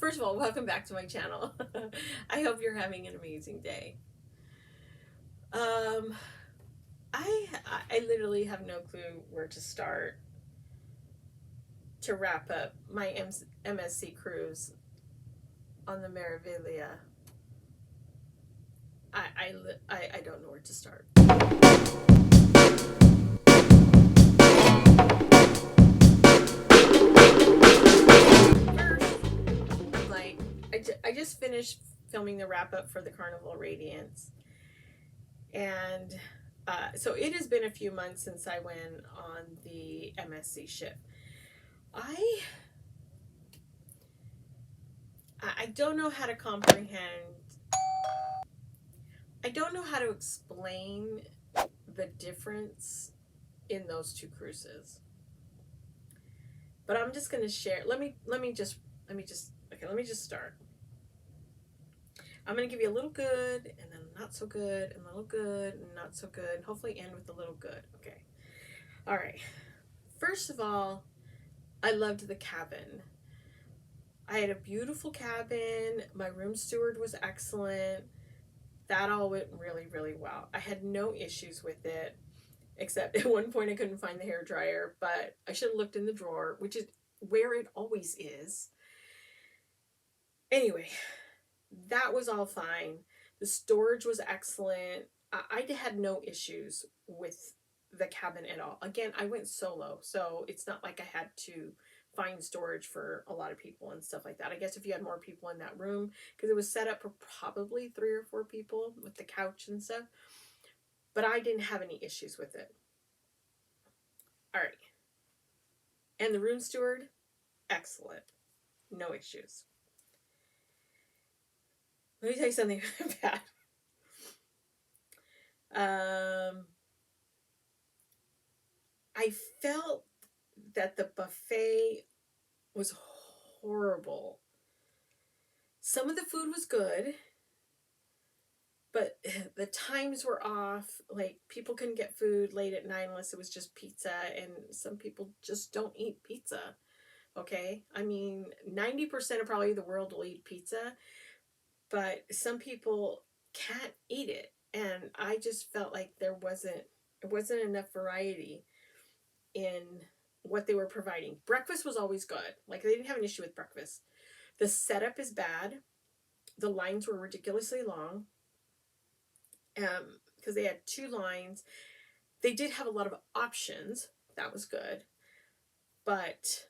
First of all, welcome back to my channel. I hope you're having an amazing day. Um, I I literally have no clue where to start to wrap up my MSC cruise on the Meraviglia. I don't know where to start. First, I'm like, I just finished filming the wrap up for the Carnival Radiance, and so it has been a few months since I went on the MSC ship. I I don't know how to comprehend. I don't know how to explain the difference in those two cruises. But I'm just going to share. Let me just start. I'm going to give you a little good and then not so good and a little good and not so good. And hopefully end with a little good. Okay. All right. First of all, I loved the cabin. I had a beautiful cabin. My room steward was excellent. That all went really, really well. I had no issues with it, except at one point I couldn't find the hair dryer, but I should have looked in the drawer, which is where it always is. Anyway, that was all fine. The storage was excellent. I had no issues with the cabin at all. Again, I went solo, so it's not like I had to find storage for a lot of people and stuff like that. I guess if you had more people in that room, because it was set up for probably 3 or 4 people with the couch and stuff, but I didn't have any issues with it. All right. And the room steward, excellent. No issues. Let me tell you something bad. I felt that the buffet was horrible. Some of the food was good, but the times were off. Like, people couldn't get food late at night unless it was just pizza, and some people just don't eat pizza. Okay? I mean, 90% of probably the world will eat pizza, but some people can't eat it. And I just felt like it wasn't enough variety in what they were providing. Breakfast was always good. Like, they didn't have an issue with breakfast. The setup is bad. The lines were ridiculously long. Because they had 2 lines. They did have a lot of options. That was good. But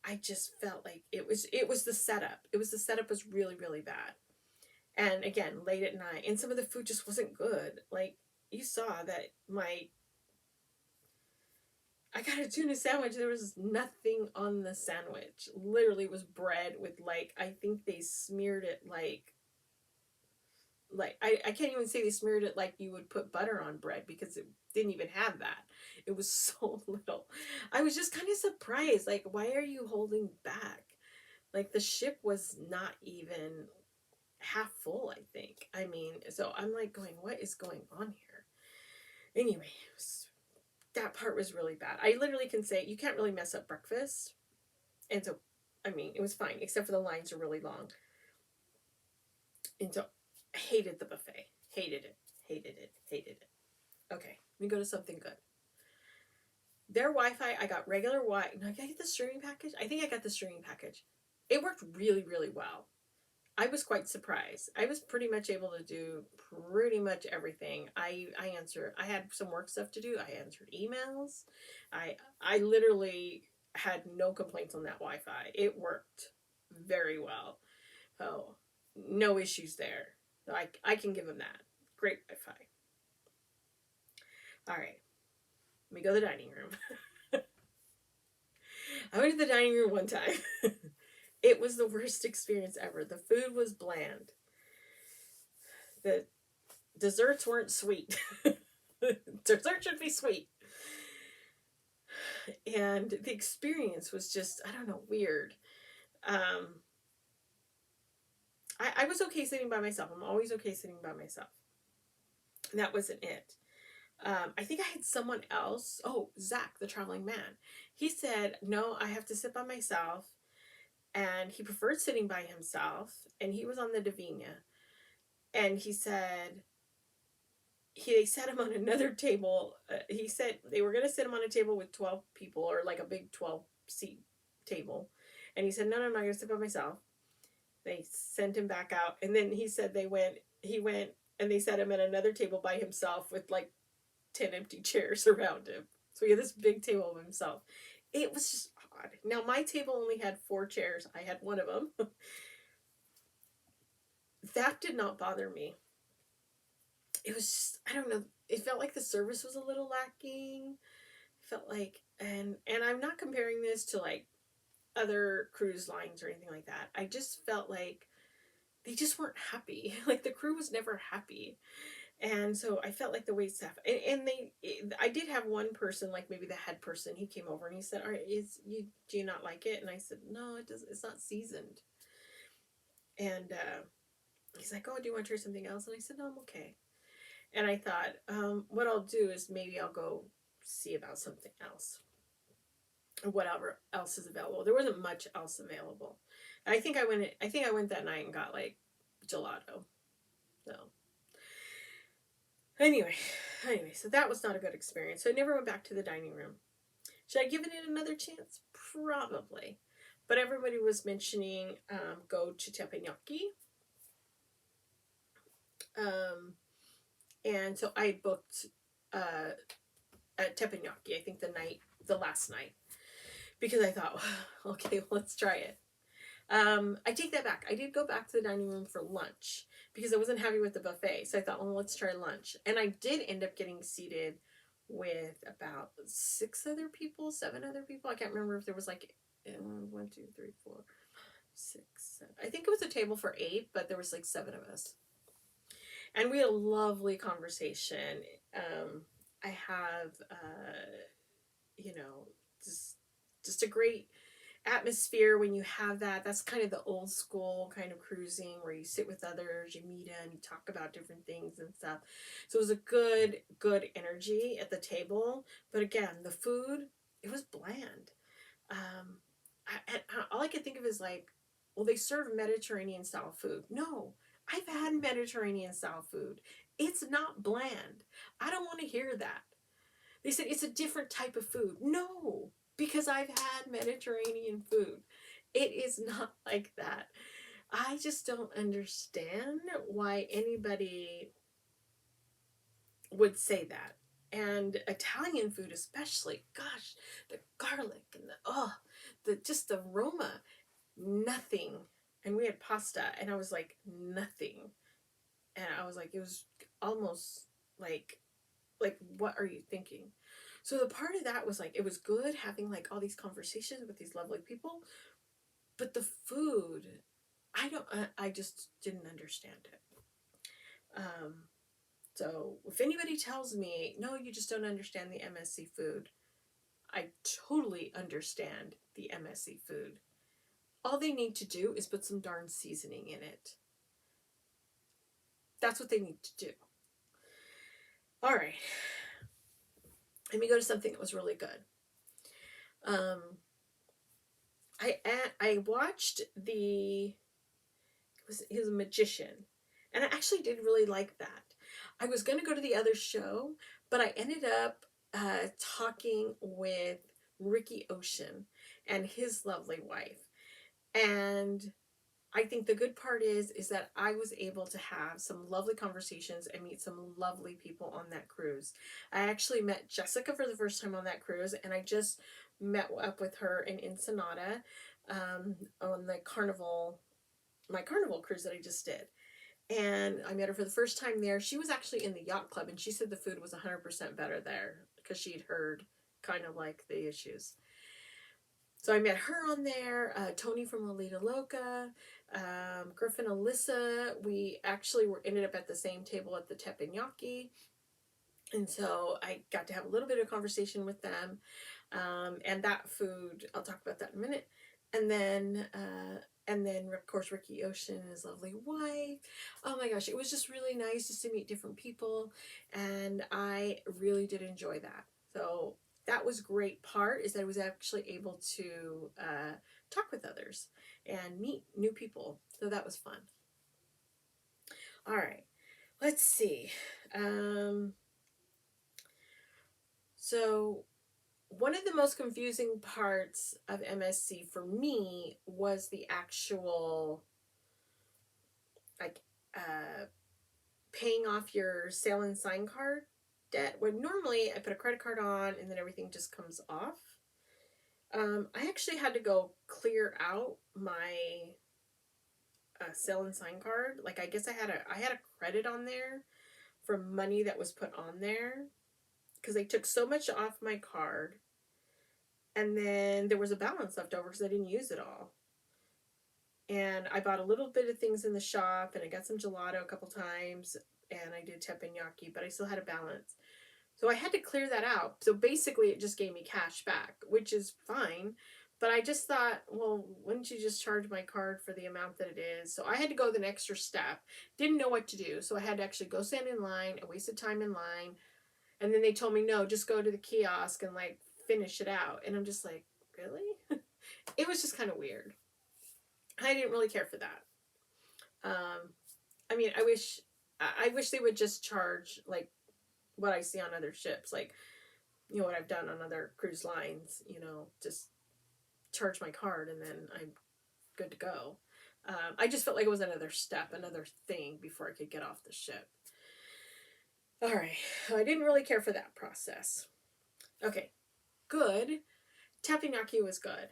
I just felt like it was the setup. The setup was really, really bad. And again, late at night. And some of the food just wasn't good. Like, you saw that I got a tuna sandwich. There was nothing on the sandwich. Literally, it was bread with, like, I think they smeared it like I can't even say they smeared it like you would put butter on bread, because it didn't even have that. It was so little. I was just kind of surprised. Like, why are you holding back? Like, the ship was not even half full, I think. I mean, so I'm like going, what is going on here? Anyway, that part was really bad. I literally can say you can't really mess up breakfast. And so, I mean, it was fine, except for the lines are really long. And so, I hated the buffet. Hated it. Hated it. Hated it. Okay, let me go to something good. Their Wi-Fi, I got regular Wi-Fi. No, I get the streaming package. I think I got the streaming package. It worked really, really well. I was quite surprised. I was pretty much able to do pretty much everything. I answered. I had some work stuff to do. I answered emails. I literally had no complaints on that Wi-Fi. It worked very well. Oh, no issues there. I can give them that. Great Wi-Fi. All right, let me go to the dining room. I went to the dining room one time. It was the worst experience ever. The food was bland. The desserts weren't sweet. Dessert should be sweet. And the experience was just, I don't know, weird. I was okay sitting by myself. I'm always okay sitting by myself. And that wasn't it. I think I had someone else. Oh, Zach, the traveling man. He said, no, I have to sit by myself. and he preferred sitting by himself, and he was on the Divina. And he said they sat him on another table. He said they were going to sit him on a table with 12 people, or like a big 12 seat table. And he said, no, I'm not going to sit by myself. They sent him back out. And then he said he went and they set him at another table by himself with like 10 empty chairs around him. So he had this big table of himself. It was just odd. Now, my table only had 4 chairs. I had one of them. That did not bother me. It was just, I don't know, it felt like the service was a little lacking. It felt like, and I'm not comparing this to like other cruise lines or anything like that. I just felt like they just weren't happy. Like the crew was never happy. And so I felt like the wait staff, I did have one person, like maybe the head person, he came over and he said, all right, do you not like it? And I said, no, it's not seasoned. And he's like, oh, do you want to try something else? And I said, no, I'm okay. And I thought, what I'll do is maybe I'll go see about something else. Whatever else is available. There wasn't much else available. I think I went that night and got like gelato. So anyway, so that was not a good experience. So I never went back to the dining room. Should I give it another chance? Probably. But everybody was mentioning go to teppanyaki. And so I booked at teppanyaki, I think the last night. Because I thought, okay, let's try it. I take that back. I did go back to the dining room for lunch because I wasn't happy with the buffet. So I thought, well, let's try lunch. And I did end up getting seated with about 7 other people. I can't remember if there was like 1, 2, 3, 4, 6, 7. I think it was a table for 8, but there was like 7 of us. And we had a lovely conversation. I have, just a great atmosphere when you have that. That's kind of the old school kind of cruising where you sit with others, you meet and you talk about different things and stuff. So it was a good energy at the table. But again, the food, it was bland. All I could think of is like, well, they serve Mediterranean style food. No, I've had Mediterranean style food. It's not bland. I don't want to hear that. They said it's a different type of food. No, because I've had Mediterranean food. It is not like that. I just don't understand why anybody would say that. And Italian food especially, gosh, the garlic and just the aroma, nothing. And we had pasta, and I was like, nothing. And I was like, it was almost like, what are you thinking? So the part of that was like, it was good having like all these conversations with these lovely people, but the food, I just didn't understand it. So if anybody tells me, no, you just don't understand the MSC food, I totally understand the MSC food. All they need to do is put some darn seasoning in it. That's what they need to do. All right. Let me go to something that was really good. I watched he was a magician, and I actually did really like that. I was going to go to the other show, but I ended up talking with Ricky Ocean and his lovely wife. And I think the good part is that I was able to have some lovely conversations and meet some lovely people on that cruise. I actually met Jessica for the first time on that cruise, and I just met up with her in Ensenada on the my carnival cruise that I just did. And I met her for the first time there. She was actually in the yacht club, and she said the food was 100% better there because she'd heard kind of like the issues. So I met her on there, Tony from Lolita Loca, Griffin, Alyssa. We actually ended up at the same table at the teppanyaki. And so I got to have a little bit of conversation with them. And that food, I'll talk about that in a minute. And then, of course, Ricky Ocean and his lovely wife. Oh my gosh, it was just really nice just to meet different people. And I really did enjoy that. So that was great part, is that I was actually able to talk with others. and meet new people. So that was fun. All right, let's see. Um, so one of the most confusing parts of MSC for me was the actual, like, paying off your sale and sign card debt. When normally I put a credit card on and then everything just comes off. I actually had to go clear out my sale and sign card. Like, I guess I had a credit on there for money that was put on there because they took so much off my card, and then there was a balance left over because I didn't use it all. And I bought a little bit of things in the shop, and I got some gelato a couple times, and I did teppanyaki, but I still had a balance. So I had to clear that out. So basically, it just gave me cash back, which is fine. But I just thought, well, wouldn't you just charge my card for the amount that it is? So I had to go the extra step. Didn't know what to do. So I had to actually go stand in line. I wasted time in line. And then they told me, no, just go to the kiosk and like finish it out. And I'm just like, really? It was just kind of weird. I didn't really care for that. I mean, I wish they would just charge like what I see on other ships, like, what I've done on other cruise lines, just charge my card and then I'm good to go. I just felt like it was another step, another thing before I could get off the ship. All right. I didn't really care for that process. Okay. Good. Teppanyaki was good.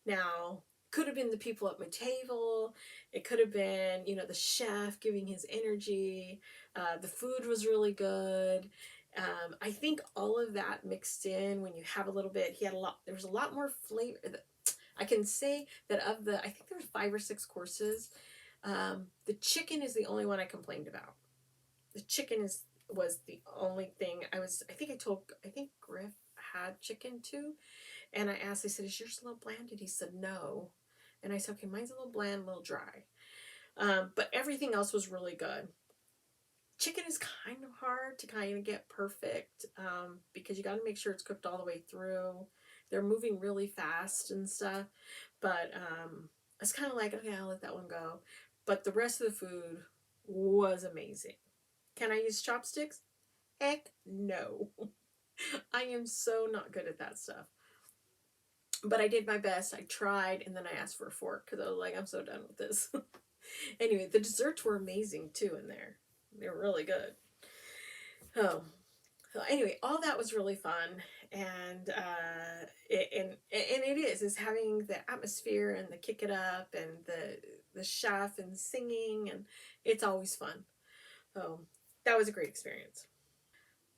Now, could have been the people at my table. It could have been, the chef giving his energy. The food was really good. I think all of that mixed in when you have a little bit, there was a lot more flavor. I can say that I think there were 5 or 6 courses. The chicken is the only one I complained about. The chicken was the only thing I think Griff had chicken too. And I asked, I said, is yours a little bland? And he said, no. And I said, okay, mine's a little bland, a little dry. But everything else was really good. Chicken is kind of hard to kind of get perfect because you got to make sure it's cooked all the way through. They're moving really fast and stuff. But it's kind of like, okay, I'll let that one go. But the rest of the food was amazing. Can I use chopsticks? Heck no. I am so not good at that stuff. But I did my best. I tried, and then I asked for a fork because I was like, I'm so done with this. Anyway, the desserts were amazing too in there. They were really good. Oh, so anyway, all that was really fun, and it is having the atmosphere and the kick it up and the chef and singing, and it's always fun. So that was a great experience.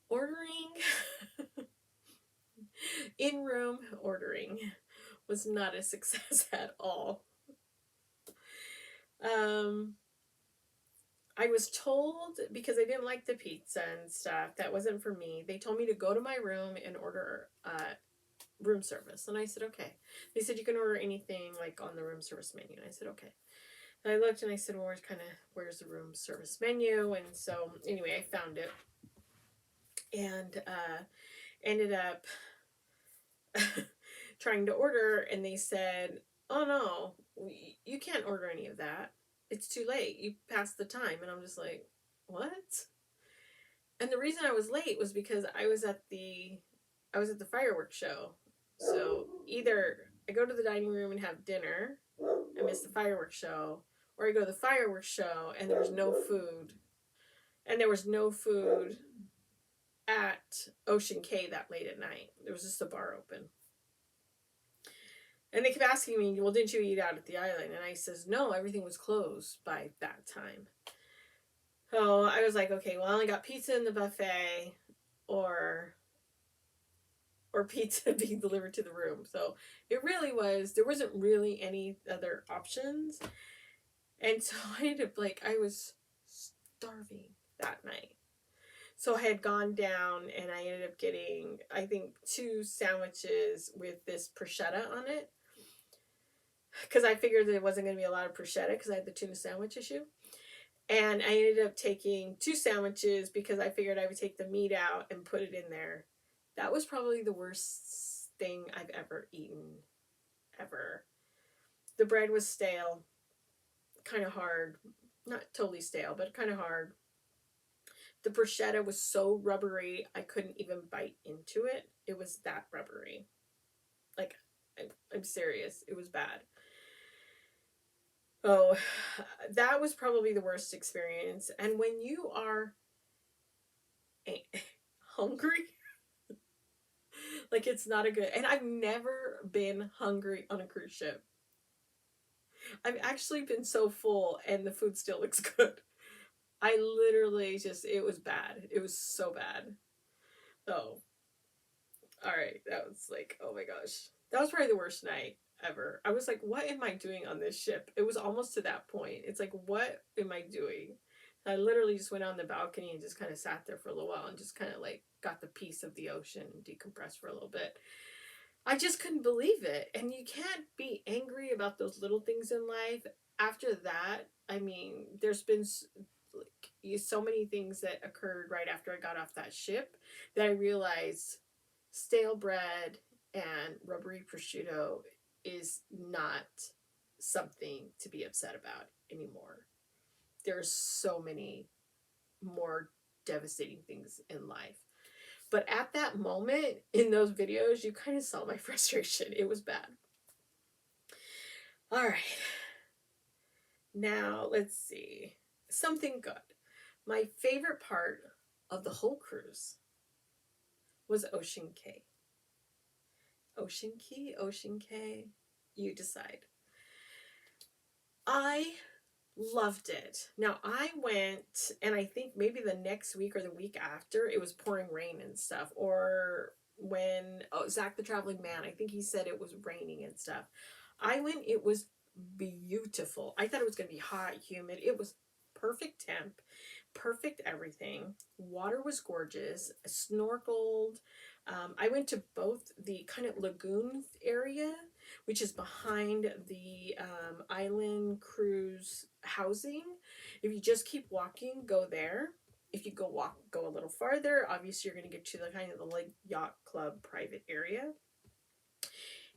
Ordering in room ordering was not a success at all. Um, I was told, because I didn't like the pizza and stuff, that wasn't for me. They told me to go to my room and order room service. And I said, okay. They said, you can order anything like on the room service menu. And I said, okay. And I looked and I said, well, where's the room service menu? And so anyway, I found it and ended up trying to order. And they said, oh no, you can't order any of that. It's too late. You passed the time. And I'm just like, what? And the reason I was late was because I was at the fireworks show. So either I go to the dining room and have dinner, I miss the fireworks show, or I go to the fireworks show and there's no food. And there was no food at Ocean Cay that late at night. There was just a bar open. And they kept asking me, well, didn't you eat out at the island? And I says, no, everything was closed by that time. So I was like, okay, well, I only got pizza in the buffet or pizza being delivered to the room. So there wasn't really any other options. And so I ended up I was starving that night. So I had gone down and I ended up getting, I think, 2 sandwiches with this prosciutto on it. Because I figured there wasn't going to be a lot of prosciutto because I had the tuna sandwich issue. And I ended up taking 2 sandwiches because I figured I would take the meat out and put it in there. That was probably the worst thing I've ever eaten, ever. The bread was stale, kind of hard. Not totally stale, but kind of hard. The bruschetta was so rubbery, I couldn't even bite into it. It was that rubbery. Like, I'm serious. It was bad. Oh, that was probably the worst experience. And when you are hungry, like it's not a good. And I've never been hungry on a cruise ship. I've actually been so full, and the food still looks good. I literally just, it was bad. It was so bad. Oh, all right. That was like, oh my gosh. That was probably the worst night ever. I was like, what am I doing on this ship? It was almost to that point. It's like, what am I doing? I literally just went on the balcony and just kind of sat there for a little while and just kind of like got the peace of the ocean and decompressed for a little bit. I just couldn't believe it. And you can't be angry about those little things in life. After that, I mean, there's been like so many things that occurred right after I got off that ship that I realized stale bread and rubbery prosciutto is not something to be upset about anymore. There's so many more devastating things in life. But at that moment in those videos, you kind of saw my frustration. It was bad. All right. Now, let's see. Something good. My favorite part of the whole cruise was Ocean Cay. Ocean Key, Ocean Cay, you decide. I loved it. Now, I went, and I think maybe the next week or the week after, it was pouring rain and stuff. Or when, Zach the Traveling Man, I think he said it was raining and stuff. I went, it was beautiful. I thought it was going to be hot, humid. It was perfect temp, perfect everything. Water was gorgeous. I snorkeled. I went to both the kind of lagoon area, which is behind the island cruise housing. If you just keep walking, go there. If you go a little farther, obviously you're going to get to the kind of the like yacht club private area.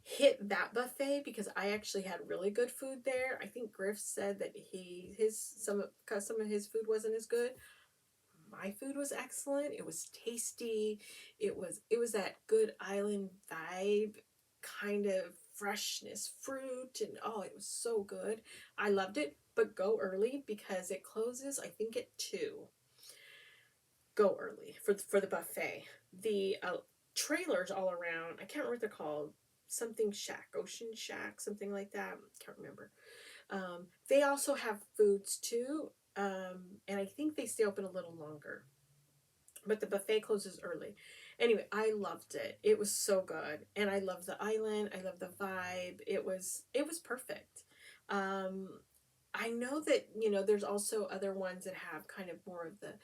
Hit that buffet because I actually had really good food there. I think Griff said that some of his food wasn't as good. My food was excellent. It was tasty. It was that good island vibe, kind of freshness, fruit, and oh, it was so good. I loved it, but go early because it closes, I think, at 2. Go early for the buffet. The trailers all around, I can't remember what they're called. Something Shack, Ocean Shack, something like that. Can't remember. They also have foods too, and I think they stay open a little longer. But the buffet closes early. Anyway, I loved it. It was so good, and I love the island. I love the vibe. It was perfect. I know that there's also other ones that have kind of more of the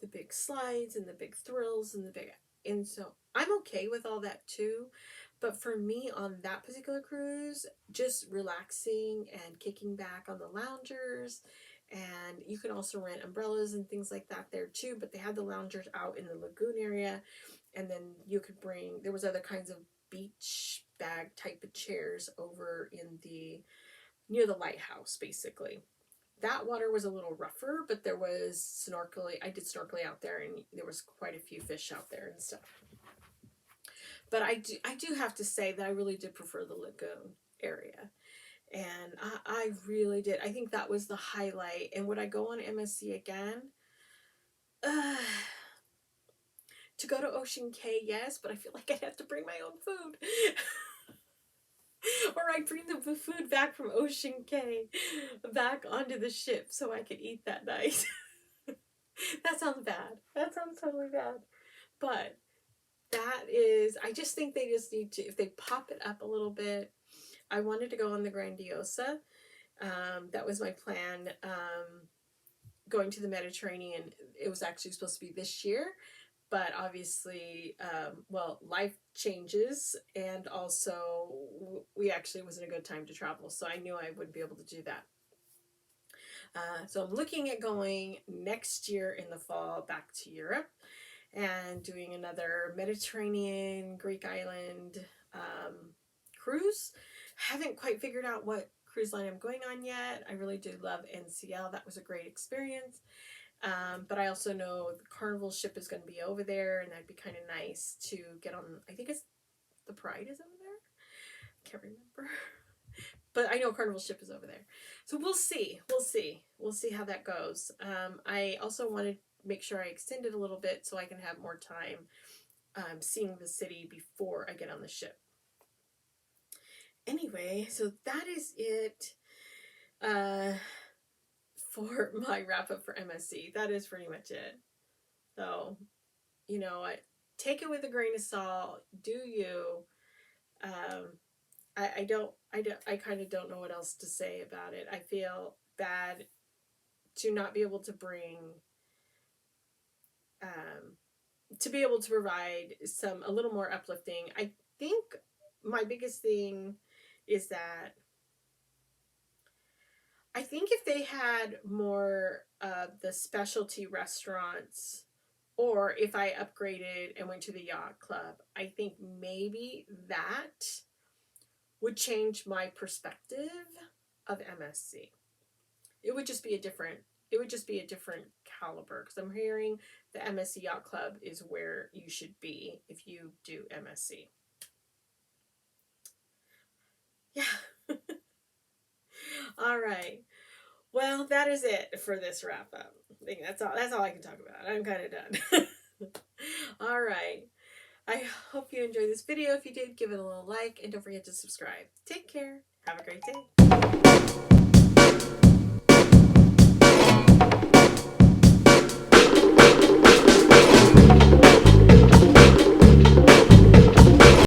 big slides and the big thrills and so I'm okay with all that too. But for me on that particular cruise, just relaxing and kicking back on the loungers, and you can also rent umbrellas and things like that there too, but they had the loungers out in the lagoon area, and then there was other kinds of beach bag type of chairs over near the lighthouse basically. That water was a little rougher, but there was snorkeling. I did snorkeling out there, and there was quite a few fish out there and stuff. But I do have to say that I really did prefer the lagoon area. And I really did. I think that was the highlight. And would I go on MSC again? To go to Ocean Cay, yes, but I feel like I'd have to bring my own food. Or I'd bring the food back from Ocean Cay back onto the ship so I could eat that night. That sounds bad. That sounds totally bad. But I just think they just need to, if they pop it up a little bit. I wanted to go on the Grandiosa. That was my plan. Going to the Mediterranean, it was actually supposed to be this year, but obviously, life changes, and also we actually wasn't a good time to travel, so I knew I wouldn't be able to do that. So I'm looking at going next year in the fall back to Europe and doing another Mediterranean, Greek island cruise. Haven't quite figured out what cruise line I'm going on yet. I really do love NCL. That was a great experience. But I also know the Carnival ship is going to be over there, and that'd be kind of nice to get on. I think it's the Pride is over there. Can't remember. But I know Carnival ship is over there. So we'll see. We'll see. We'll see how that goes. I also want to make sure I extend it a little bit so I can have more time seeing the city before I get on the ship. Anyway, so that is it for my wrap up for MSC. That is pretty much it. So, you know, take it with a grain of salt. Do you? I kind of don't know what else to say about it. I feel bad to not be able to bring, to be able to provide a little more uplifting. I think my biggest thing is that I think if they had more of the specialty restaurants, or if I upgraded and went to the yacht club, I think maybe that would change my perspective of MSC. It would just be a different caliber, because I'm hearing the MSC Yacht Club is where you should be if you do MSC. Yeah. All right. Well, that is it for this wrap up. I think that's all I can talk about. I'm kind of done. All right. I hope you enjoyed this video. If you did, give it a little like and don't forget to subscribe. Take care. Have a great day.